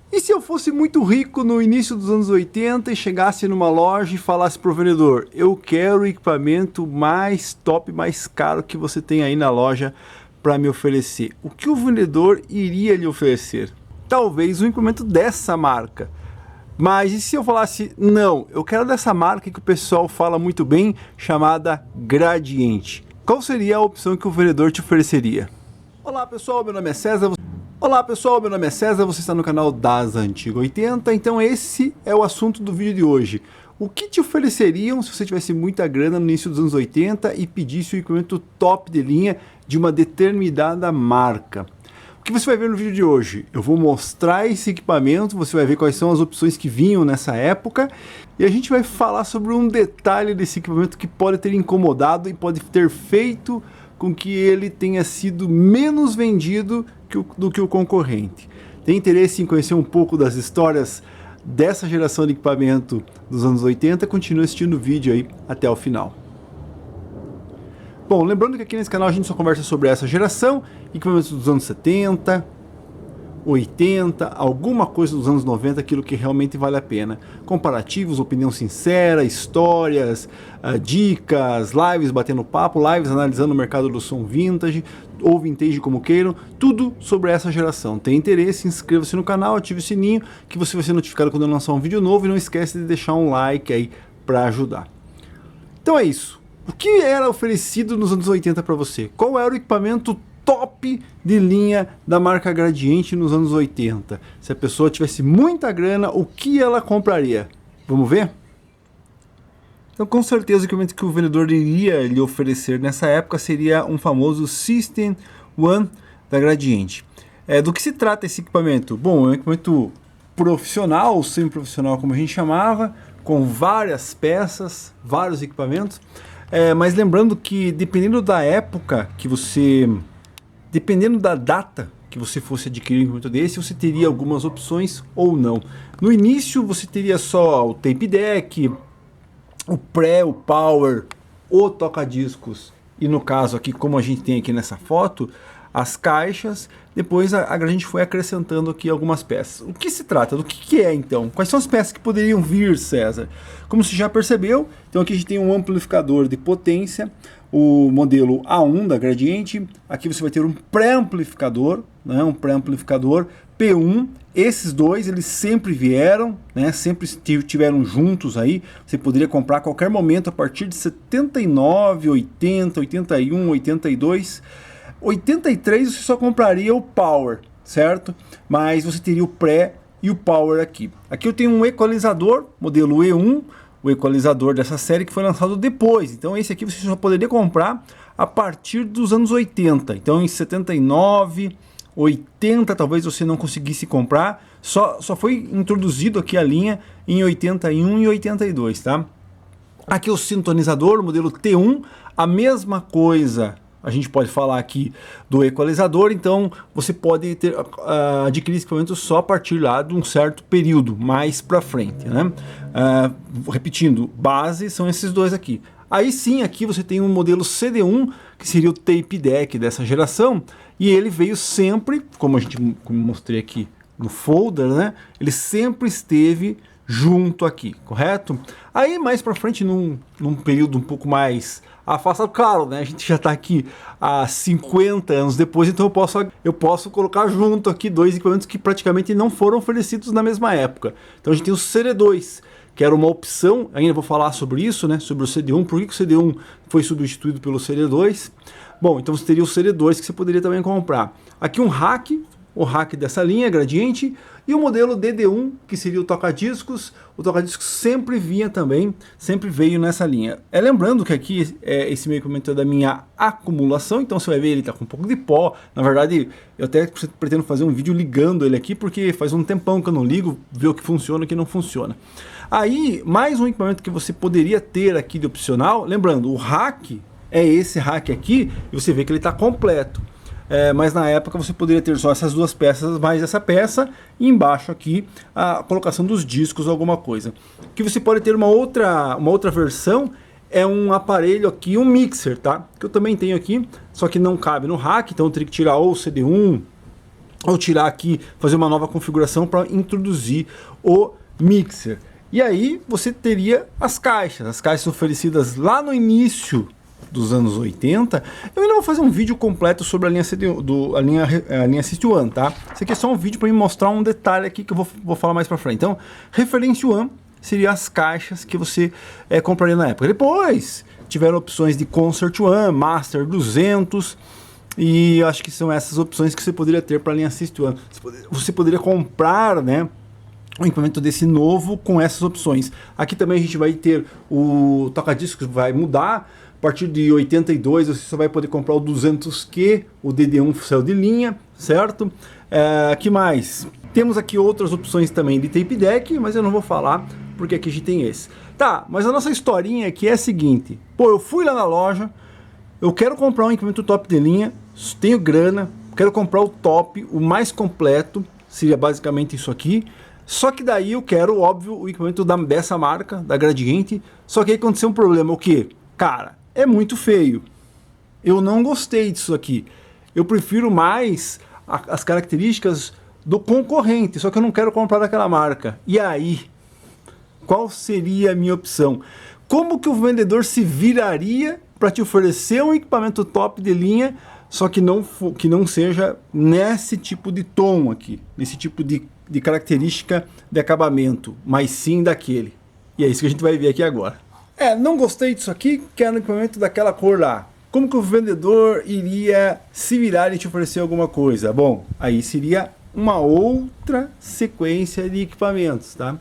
E se eu fosse muito rico no início dos anos 80 e chegasse numa loja e falasse pro vendedor: eu quero o equipamento mais top, mais caro que você tem aí na loja para me oferecer? O que o vendedor iria lhe oferecer? Talvez um equipamento dessa marca. Mas e se eu falasse: não, eu quero dessa marca que o pessoal fala muito bem, chamada Gradiente? Qual seria a opção que o vendedor te ofereceria? Olá pessoal, meu nome é César. Você está no canal das Antigas 80, então esse é o assunto do vídeo de hoje. O que te ofereceriam se você tivesse muita grana no início dos anos 80 e pedisse o equipamento top de linha de uma determinada marca? O que você vai ver no vídeo de hoje? Eu vou mostrar esse equipamento, você vai ver quais são as opções que vinham nessa época e a gente vai falar sobre um detalhe desse equipamento que pode ter incomodado e pode ter feito com que ele tenha sido menos vendido do que o concorrente. Tem interesse em conhecer um pouco das histórias dessa geração de equipamento dos anos 80? Continue assistindo o vídeo aí até o final. Bom, lembrando que aqui nesse canal a gente só conversa sobre essa geração, equipamentos dos anos 70, 80, alguma coisa dos anos 90, aquilo que realmente vale a pena. Comparativos, opinião sincera, histórias, dicas, lives batendo papo, lives analisando o mercado do som vintage, ou vintage como queiram, tudo sobre essa geração. Tem interesse? Inscreva-se no canal, ative o sininho, que você vai ser notificado quando eu lançar um vídeo novo e não esquece de deixar um like aí para ajudar. Então é isso. O que era oferecido nos anos 80 para você? Qual era o equipamento top de linha da marca Gradiente nos anos 80? Se a pessoa tivesse muita grana, o que ela compraria? Vamos ver? Então, com certeza, o equipamento que o vendedor iria lhe oferecer nessa época seria um famoso System One da Gradiente. Do que se trata esse equipamento? Bom, é um equipamento profissional, ou semi-profissional como a gente chamava, com várias peças, vários equipamentos, mas lembrando que dependendo da época que você... Dependendo da data que você fosse adquirir um equipamento desse, você teria algumas opções ou não. No início você teria só o tape deck, o pré, o power, o toca-discos e no caso aqui, como a gente tem aqui nessa foto, as caixas. Depois a gente foi acrescentando aqui algumas peças. O que se trata? Do que é então? Quais são as peças que poderiam vir, César? Como você já percebeu, então aqui a gente tem um amplificador de potência, o modelo A1 da Gradiente. Aqui você vai ter um pré-amplificador, né, um pré-amplificador P1. Esses dois, eles sempre vieram, né, sempre estiveram juntos aí. Você poderia comprar a qualquer momento a partir de 79, 80, 81, 82. 83 você só compraria o Power, certo? Mas você teria o Pré e o Power aqui. Aqui eu tenho um equalizador, modelo E1, o equalizador dessa série que foi lançado depois. Então esse aqui você só poderia comprar a partir dos anos 80. Então em 79, 80 talvez você não conseguisse comprar. Só foi introduzido aqui a linha em 81 e 82, tá? Aqui o sintonizador, o modelo T1, a mesma coisa. A gente pode falar aqui do equalizador, então você pode adquirir esse equipamento só a partir lá de um certo período, mais para frente, né? Repetindo, base são esses dois aqui. Aí sim, aqui você tem um modelo CD1, que seria o tape deck dessa geração, e ele veio sempre, como mostrei aqui no folder, né? Ele sempre esteve junto aqui, correto? Aí mais para frente, num período um pouco mais afastado, claro, né? A gente já está aqui há 50 anos depois, então eu posso colocar junto aqui dois equipamentos que praticamente não foram oferecidos na mesma época. Então a gente tem o CD2, que era uma opção, ainda vou falar sobre isso, né? Sobre o CD1, por que o CD1 foi substituído pelo CD2. Bom, então você teria o CD2 que você poderia também comprar. Aqui um rack, o rack dessa linha, Gradiente, e o modelo DD1, que seria o toca-discos. O toca-discos sempre vinha também, sempre veio nessa linha. Lembrando que aqui esse meu equipamento é da minha acumulação, então você vai ver ele tá com um pouco de pó. Na verdade, eu até pretendo fazer um vídeo ligando ele aqui, porque faz um tempão que eu não ligo, ver o que funciona e o que não funciona. Aí, mais um equipamento que você poderia ter aqui de opcional, lembrando, o rack é esse rack aqui, e você vê que ele está completo. Mas na época você poderia ter só essas duas peças, mais essa peça, e embaixo aqui a colocação dos discos, alguma coisa. Que você pode ter uma outra versão, é um aparelho aqui, um mixer, tá? Que eu também tenho aqui, só que não cabe no rack, então eu teria que tirar ou o CD1 ou tirar aqui, fazer uma nova configuração para introduzir o mixer. E aí você teria as caixas oferecidas lá no início dos anos 80. Eu ainda vou fazer um vídeo completo sobre a linha System One, tá? Isso aqui é só um vídeo para me mostrar um detalhe aqui que eu vou falar mais para frente. Então, Reference One seria as caixas que você compraria na época. Depois tiveram opções de Concert One, Master 200, e acho que são essas opções que você poderia ter para a linha System One. Você poderia comprar, né, um equipamento desse novo com essas opções. Aqui também a gente vai ter o toca-discos, vai mudar. A partir de 82 você só vai poder comprar o 200Q, o DD1 saiu de linha, certo? Que mais? Temos aqui outras opções também de tape deck, mas eu não vou falar porque aqui a gente tem esse. Tá, mas a nossa historinha aqui é a seguinte. Pô, eu fui lá na loja, eu quero comprar um equipamento top de linha, tenho grana, quero comprar o top, o mais completo, seria basicamente isso aqui. Só que daí eu quero, óbvio, o equipamento dessa marca, da Gradiente. Só que aí aconteceu um problema, o quê? Cara, é muito feio. Eu não gostei disso aqui. Eu prefiro mais as características do concorrente, só que eu não quero comprar daquela marca. E aí, qual seria a minha opção? Como que o vendedor se viraria para te oferecer um equipamento top de linha, só que não seja nesse tipo de tom aqui, nesse tipo de característica de acabamento, mas sim daquele. E é isso que a gente vai ver aqui agora. Não gostei disso aqui, quero um equipamento daquela cor lá. Como que o vendedor iria se virar e te oferecer alguma coisa? Bom, aí seria uma outra sequência de equipamentos, tá?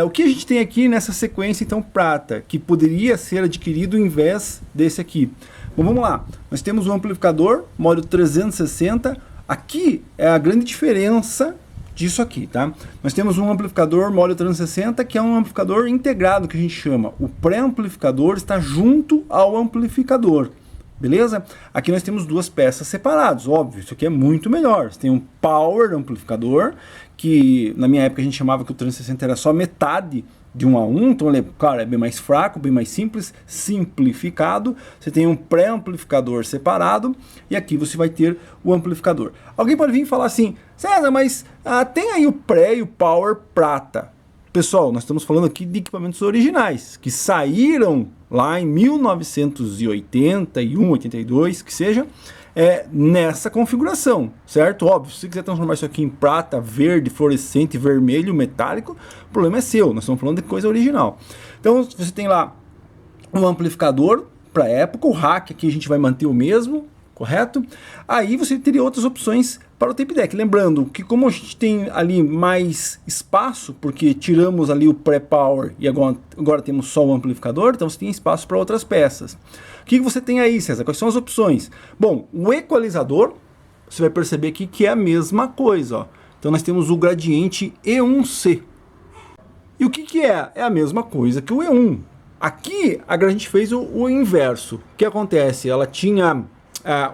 O que a gente tem aqui nessa sequência, então, prata, que poderia ser adquirido em vez desse aqui? Bom, vamos lá. Nós temos um amplificador, módulo 360. Aqui é a grande diferença disso aqui, tá? Nós temos um amplificador módulo 360, que é um amplificador integrado, que a gente chama. O pré-amplificador está junto ao amplificador, beleza? Aqui nós temos duas peças separadas, óbvio, isso aqui é muito melhor. Você tem um power amplificador, que na minha época a gente chamava que o 360 era só metade de 1 a 1, então ele, claro, é bem mais fraco, bem mais simples, simplificado. Você tem um pré-amplificador separado e aqui você vai ter o amplificador. Alguém pode vir e falar assim, César, mas tem aí o pré e o power prata. Pessoal, nós estamos falando aqui de equipamentos originais, que saíram lá em 1981, 82, que seja, nessa configuração, certo? Óbvio, se você quiser transformar isso aqui em prata, verde, fluorescente, vermelho, metálico, o problema é seu, nós estamos falando de coisa original. Então, você tem lá um amplificador para a época, o rack aqui a gente vai manter o mesmo, correto? Aí você teria outras opções para o tape deck. Lembrando que como a gente tem ali mais espaço, porque tiramos ali o pré-power e agora temos só o amplificador, então você tem espaço para outras peças. O que você tem aí, César? Quais são as opções? Bom, o equalizador, você vai perceber aqui que é a mesma coisa, ó. Então nós temos o gradiente E1C. E o que é? É a mesma coisa que o E1. Aqui a gente fez o inverso. O que acontece? Ela tinha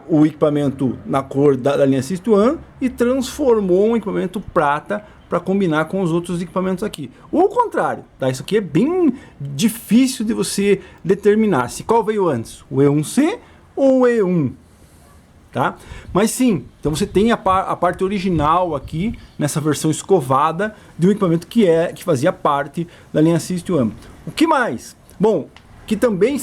o equipamento na cor da linha System One e transformou um equipamento prata para combinar com os outros equipamentos aqui. Ou o contrário, tá? Isso aqui é bem difícil de você determinar se qual veio antes, o E1C ou o E1, tá? Mas sim, então você tem a parte original aqui nessa versão escovada de um equipamento que fazia parte da linha System One. O que mais? Bom, que também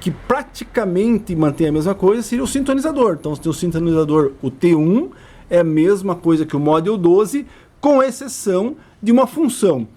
que praticamente mantém a mesma coisa seria o sintonizador. Então você tem o sintonizador, o T1, é a mesma coisa que o Model 12, com exceção de uma função.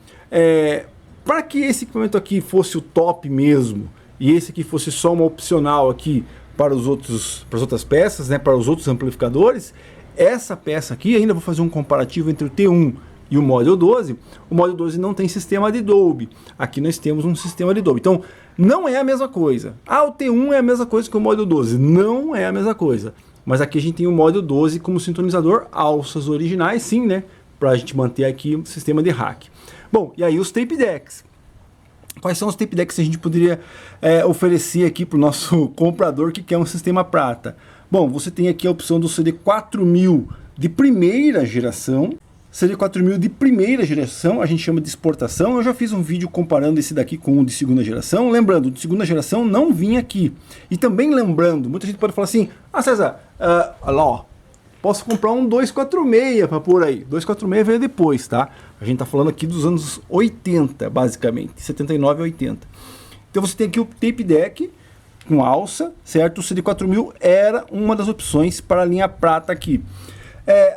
Para que esse equipamento aqui fosse o top mesmo, e esse aqui fosse só uma opcional aqui para as outras peças, né, para os outros amplificadores, essa peça aqui, ainda vou fazer um comparativo entre o T1 e o Model 12, o Model 12 não tem sistema de Dolby. Aqui nós temos um sistema de Dolby. Então, não é a mesma coisa. O T1 é a mesma coisa que o Model 12. Não é a mesma coisa. Mas aqui a gente tem o Model 12 como sintonizador, alças originais, sim, né? Para a gente manter aqui o sistema de rack. Bom, e aí os tape decks. Quais são os tape decks que a gente poderia oferecer aqui para o nosso comprador que quer um sistema prata? Bom, você tem aqui a opção do CD 4000 de primeira geração. CD 4000 de primeira geração, a gente chama de exportação. Eu já fiz um vídeo comparando esse daqui com o de segunda geração. Lembrando, o de segunda geração não vinha aqui. E também lembrando, muita gente pode falar assim, César, posso comprar um 246 para pôr aí. 246 veio depois, tá? A gente tá falando aqui dos anos 80, basicamente, 79 a 80. Então você tem aqui o tape deck com alça, certo? O CD4000 era uma das opções para a linha prata aqui.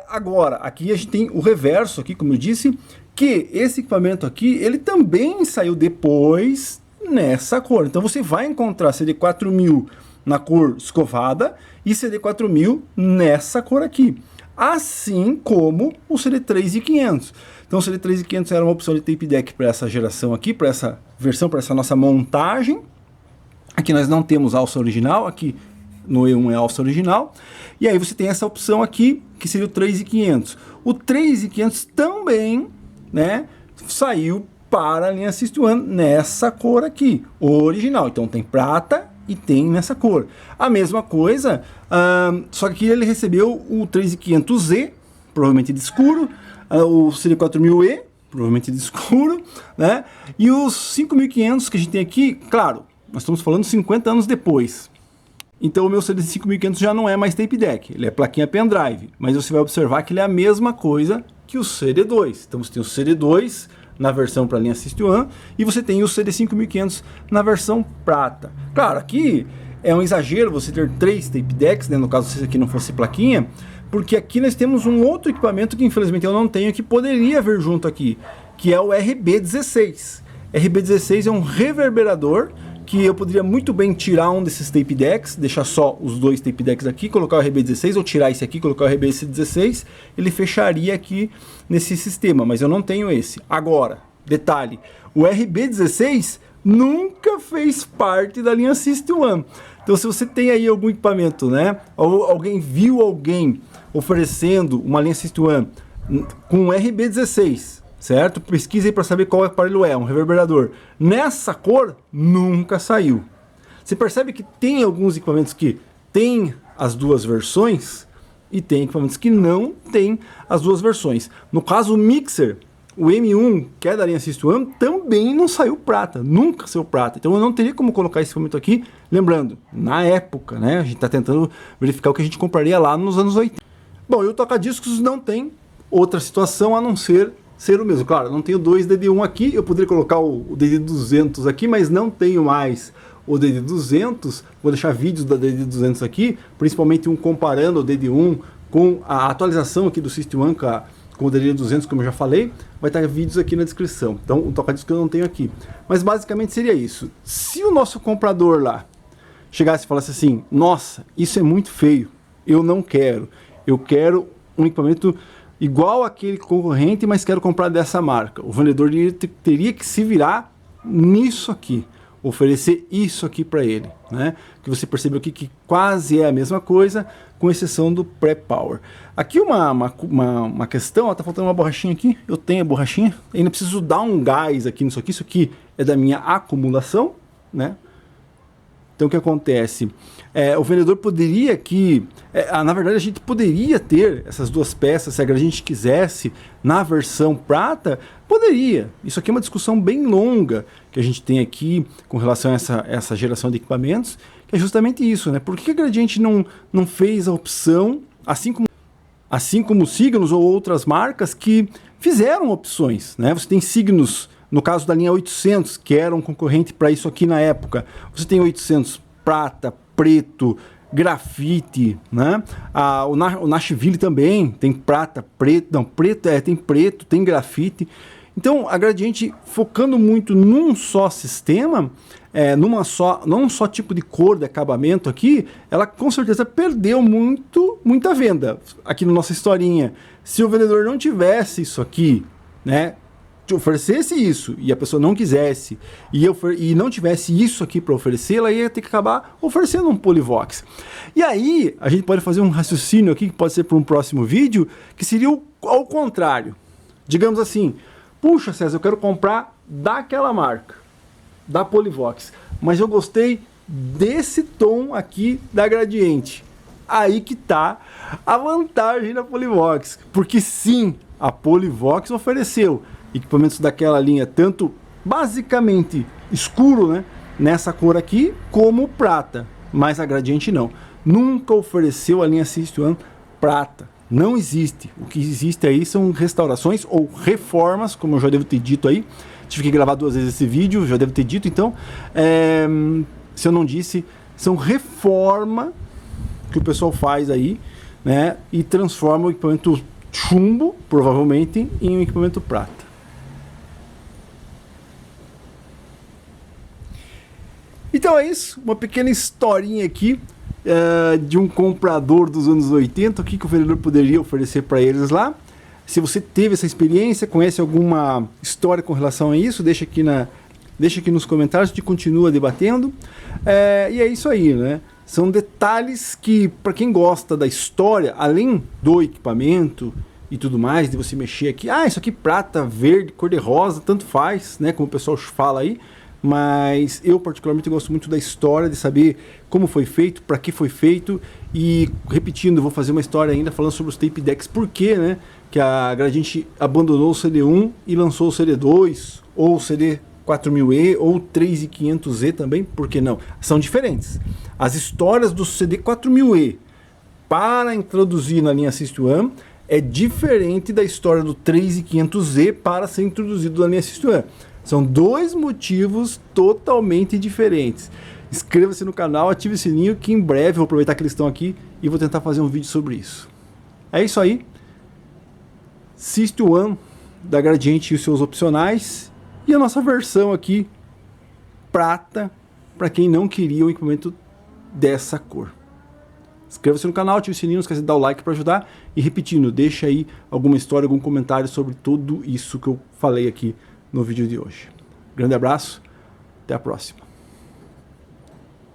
Agora, aqui a gente tem o reverso aqui, como eu disse, que esse equipamento aqui, ele também saiu depois nessa cor. Então você vai encontrar CD4000 na cor escovada e CD4000 nessa cor aqui. Assim como o CD3500. Então o CD3500 era uma opção de tape deck para essa geração aqui, para essa versão, para essa nossa montagem. Aqui nós não temos alça original, aqui no E1 é alça original. E aí você tem essa opção aqui, que seria o 3500. O 3500 também, né, saiu para a linha System One nessa cor aqui, original. Então tem prata e tem nessa cor. A mesma coisa, só que aqui ele recebeu o 3500Z, provavelmente de escuro, o CD4000E, provavelmente de escuro, né? E os 5500 que a gente tem aqui, claro, nós estamos falando 50 anos depois. Então o meu CD5500 já não é mais tape deck, ele é plaquinha pendrive, mas você vai observar que ele é a mesma coisa que o CD2. Então você tem o CD2 na versão para a linha System One e você tem o CD5500 na versão prata. Claro, aqui é um exagero você ter 3 tape decks, né, no caso se esse aqui não fosse plaquinha, porque aqui nós temos um outro equipamento que infelizmente eu não tenho, que poderia vir junto aqui, que é o RB16. RB16 é um reverberador que eu poderia muito bem tirar um desses tape decks, deixar só os 2 tape decks aqui, colocar o RB16, ou tirar esse aqui, colocar o RB16, ele fecharia aqui nesse sistema, mas eu não tenho esse. Agora, detalhe, o RB16 nunca fez parte da linha System One. Então se você tem aí algum equipamento, né, ou alguém viu alguém oferecendo uma linha System One com RB16, certo? Pesquise aí para saber qual aparelho é, um reverberador. Nessa cor, nunca saiu. Você percebe que tem alguns equipamentos que tem as duas versões e tem equipamentos que não tem as duas versões. No caso, o mixer, o M1, que é da linha System One, também não saiu prata, nunca saiu prata. Então eu não teria como colocar esse equipamento aqui, lembrando, na época, né? A gente está tentando verificar o que a gente compraria lá nos anos 80. Bom, e o toca-discos não tem outra situação a não ser o mesmo. Claro, não tenho 2 DD1 aqui, eu poderia colocar o DD200 aqui, mas não tenho mais o DD200. Vou deixar vídeos da DD200 aqui, principalmente um comparando o DD1 com a atualização aqui do System One com o DD200, como eu já falei. Vai estar vídeos aqui na descrição. Então, o toca-disco eu não tenho aqui. Mas basicamente seria isso. Se o nosso comprador lá chegasse e falasse assim, nossa, isso é muito feio, eu não quero, eu quero um equipamento igual aquele concorrente, mas quero comprar dessa marca. O vendedor teria que se virar nisso aqui, oferecer isso aqui para ele, né? Que você percebeu aqui que quase é a mesma coisa, com exceção do pré-power. Aqui uma questão, ó, tá faltando uma borrachinha aqui, eu tenho a borrachinha, ainda preciso dar um gás aqui nisso aqui, isso aqui é da minha acumulação, né? Então o que acontece? O vendedor poderia aqui, na verdade a gente poderia ter essas duas peças, se a gente quisesse, na versão prata, poderia. Isso aqui é uma discussão bem longa que a gente tem aqui com relação a essa geração de equipamentos, que é justamente isso, né? Por que a Gradiente não fez a opção, assim como o Cygnus ou outras marcas que fizeram opções, né? Você tem Cygnus, no caso da linha 800, que era um concorrente para isso aqui na época, você tem 800 prata, preto, grafite, né? O Nashville também tem prata, preto, não, preto, tem preto, tem grafite. Então a Gradiente, focando muito num só sistema, num só tipo de cor de acabamento aqui, ela com certeza perdeu muita venda. Aqui na nossa historinha, se o vendedor não tivesse isso aqui, né, te oferecesse isso e a pessoa não quisesse e não tivesse isso aqui para oferecer, ela ia ter que acabar oferecendo um Polivox. E aí a gente pode fazer um raciocínio aqui, que pode ser para um próximo vídeo, que seria ao contrário. Digamos assim, puxa César, eu quero comprar daquela marca, da Polivox, mas eu gostei desse tom aqui da Gradiente. Aí que tá a vantagem da Polivox, porque sim, a Polivox ofereceu equipamentos daquela linha, tanto basicamente escuro, né, nessa cor aqui, como prata, mas a Gradiente não. Nunca ofereceu a linha System One prata. Não existe. O que existe aí são restaurações ou reformas, como eu já devo ter dito aí. Tive que gravar 2 vezes esse vídeo, já devo ter dito. Então, se eu não disse, são reforma que o pessoal faz aí, né? E transforma o equipamento chumbo, provavelmente, em um equipamento prata. Então é isso, uma pequena historinha aqui de um comprador dos anos 80, o que o vendedor poderia oferecer para eles lá. Se você teve essa experiência, conhece alguma história com relação a isso, deixa aqui nos comentários, a gente continua debatendo. E é isso aí, né? São detalhes que, para quem gosta da história, além do equipamento e tudo mais, de você mexer aqui, isso aqui prata, verde, cor de rosa, tanto faz, né? Como o pessoal fala aí. Mas eu particularmente gosto muito da história, de saber como foi feito, para que foi feito. E repetindo, vou fazer uma história ainda falando sobre os tape decks, por que, né, que a Gradiente abandonou o CD1 e lançou o CD2, ou o CD4000E, ou 3500E também, por que não? São diferentes. As histórias do CD4000E para introduzir na linha System 1 é diferente da história do 3500E para ser introduzido na linha System 1. São 2 motivos totalmente diferentes. Inscreva-se no canal, ative o sininho, que em breve vou aproveitar que eles estão aqui e vou tentar fazer um vídeo sobre isso. É isso aí. System 1 da Gradiente e os seus opcionais. E a nossa versão aqui, prata, para quem não queria um equipamento dessa cor. Inscreva-se no canal, ative o sininho, não esqueça de dar o like para ajudar. E repetindo, deixa aí alguma história, algum comentário sobre tudo isso que eu falei aqui no vídeo de hoje. Grande abraço, até a próxima.